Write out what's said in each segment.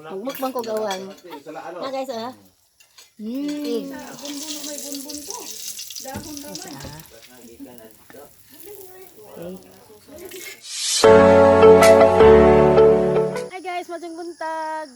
Magbukbang ko gawang. Na guys ah. Bunbun may bunbun to. Dahon naman. Hi guys, magandang buntag.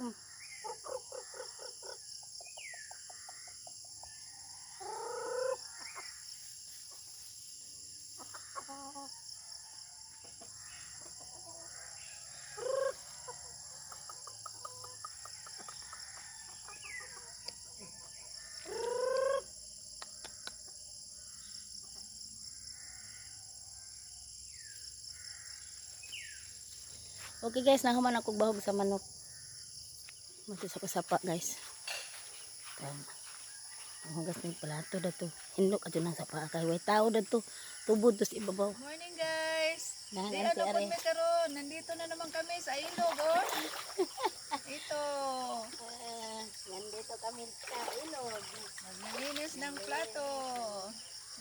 Okay guys, nahuman ako bahog sa manok. Masisa ko sapa guys. Ang hugas ng plato dato. Hindok ato nang sapa kay way tao dato. Tubod tos ibabaw. Morning guys. Nahan Di anti ano are. po karon. Nandito na naman kami sa ilog oh. Ito. Nandito kami sa ilog. Maglilinis ng plato.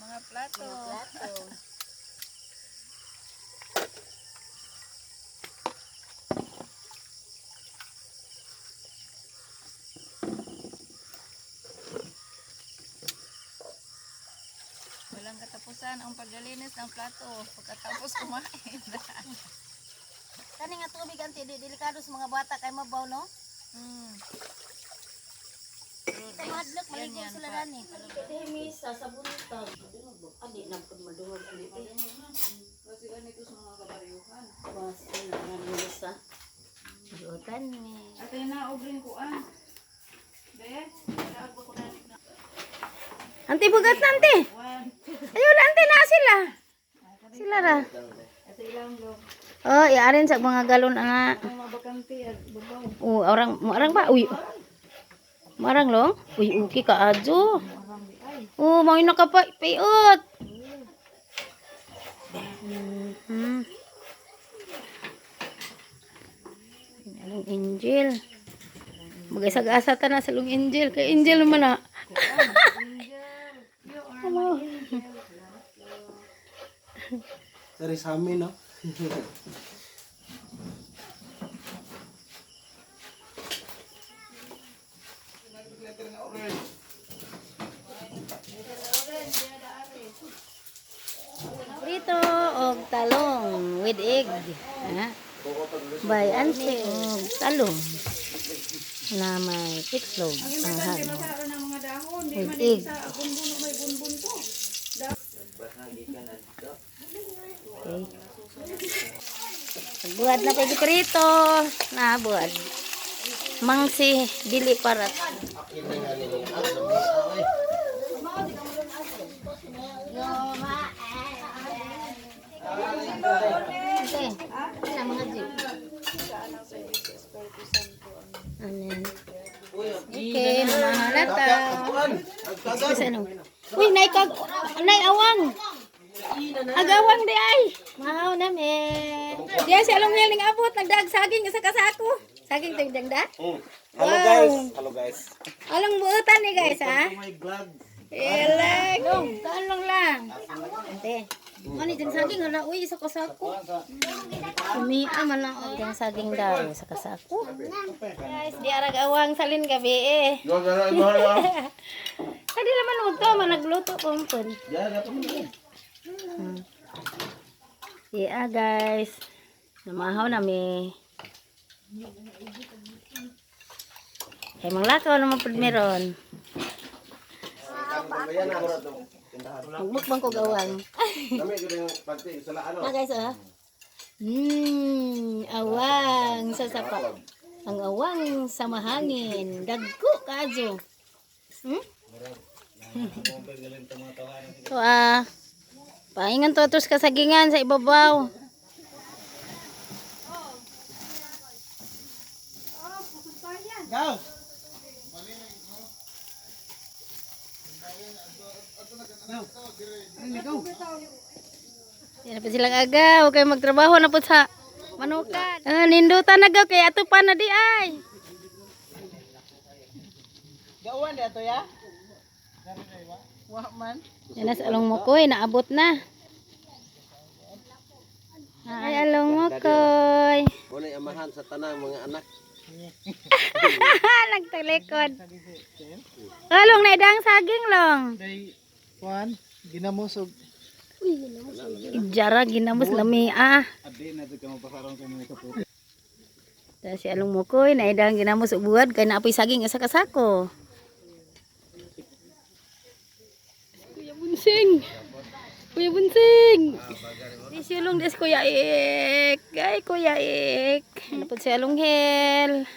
Mga plato. Plato. Walang katapusan ang paglilinis ng plato pagkatapos kumain. Kani nga tubig anti delikado sa mga bata kay mabaw no? Kay madlok maligo sila dani. Kami sa sabuntag. Adi na pud madungog ani. Kasi ganito sa mga kabaryuhan. Was na nilisa. Dutan ni. At ay naobrin ko ah. Be, daag ba ko na. Anti bugat na anti. Ayun anti na sila. Sila ra. Ito ilang log. Oh, iarin sa mga galon ana. Ang mabakante at babaw. Oh, orang ba? Uy. Marang long? Uy, okay ka adyo. Oh, mau na ka pa payot. Along angel. Magasag-asa ta na sa long angel. Kay angel naman na. Dari sa amin, no? Prito og talong with egg. Ha? By auntie og talong na may itlog ang halo. Masaro ng mga dahon. Di With man egg. sa bunbun may bunbun to. Okay. Buat na pwede prito. Na buat. Mangsi dili parat. Okay. Ano mga jeep? Anen. Okay, mahalata. Kasi ano? Uy, nay awang. Agawang di ay. Mahaw namin. Di ay si along ning abot nagdag saging sa kasako. Saging tingdang da. Hello guys. Hello guys. Along buutan ni guys ha. Oh my god. Elag. Talong lang. Ante. Ano din saging ala uy sa kasako. Umia man lang ang saging daw sa kasako. Guys, di arag awang salin gabi eh. Kadi laman uto man nagluto pompon. Yeah guys. Namahaw nami. Kay manglakaw naman pud meron. Magbukbang ko gawang. Na guys ah. Awang sa sapa. Ang awang sa mahangin. Dagko kadyo. So paingan to atos kasagingan sa ibabaw. Go. Yan na pa silang agaw. Kaya magtrabaho na po sa manukan. Nindutan na gaw. Kaya ato pa na di ay. Gauan di ato ya? Wa man. Yan na sa along mo koy. Naabot na. Ay along mo koy. Muna amahan sa tanang mga anak. Nagtalikod. Long na idang saging long. Day kuan ginamusog. Ijara ginamos lami ah. Adi na jud kamo pasarong kami kaputi. Dan si Along Mukoy na idang ginamos buad kay naapoy saging asa kasako. Kuya Bunsing. Kuya Bunsing. Di si Along des Kuya Ik. Ay Kuya Ik. Napod si Along Hel.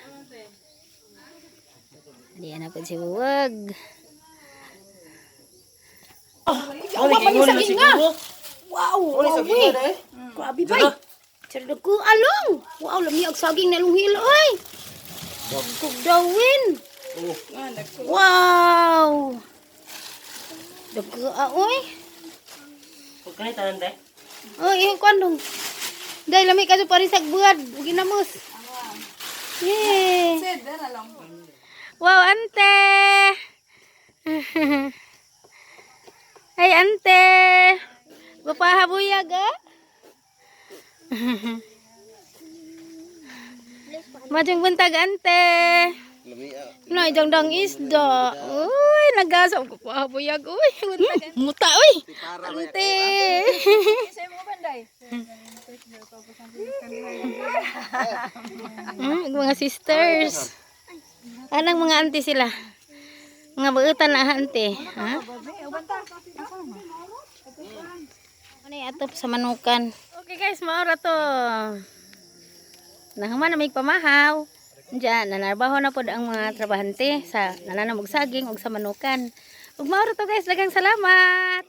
Di napod si Buwag. Saging nga. Wow, grabe. Grabe bay. Cerdo ko along. Wow, lami og saging na Along Hel oy. Kug dawin. Wow. Daga oy. Kung kanay tanan day. Oh, iyo kandong. Dai lami ka pari sag buad, ginamos. Yeah. Wow, ante. Hey, ante. Bapahabuyag ah. Majang buntag ante. Nay dangdang isda. Uy, nagasap ko pahabuyag uy. Muta uy. Ante. Isa mo banday. Mga sisters. Anang mga auntie sila. Mga bautan na auntie. Ha? Ano yung atop sa manukan? Okay guys, maura to. Nahuman na may pamahaw. Diyan, nanarbaho na po ang mga trabahante sa nananamog saging o sa manukan. Ug maura to guys, daghang salamat.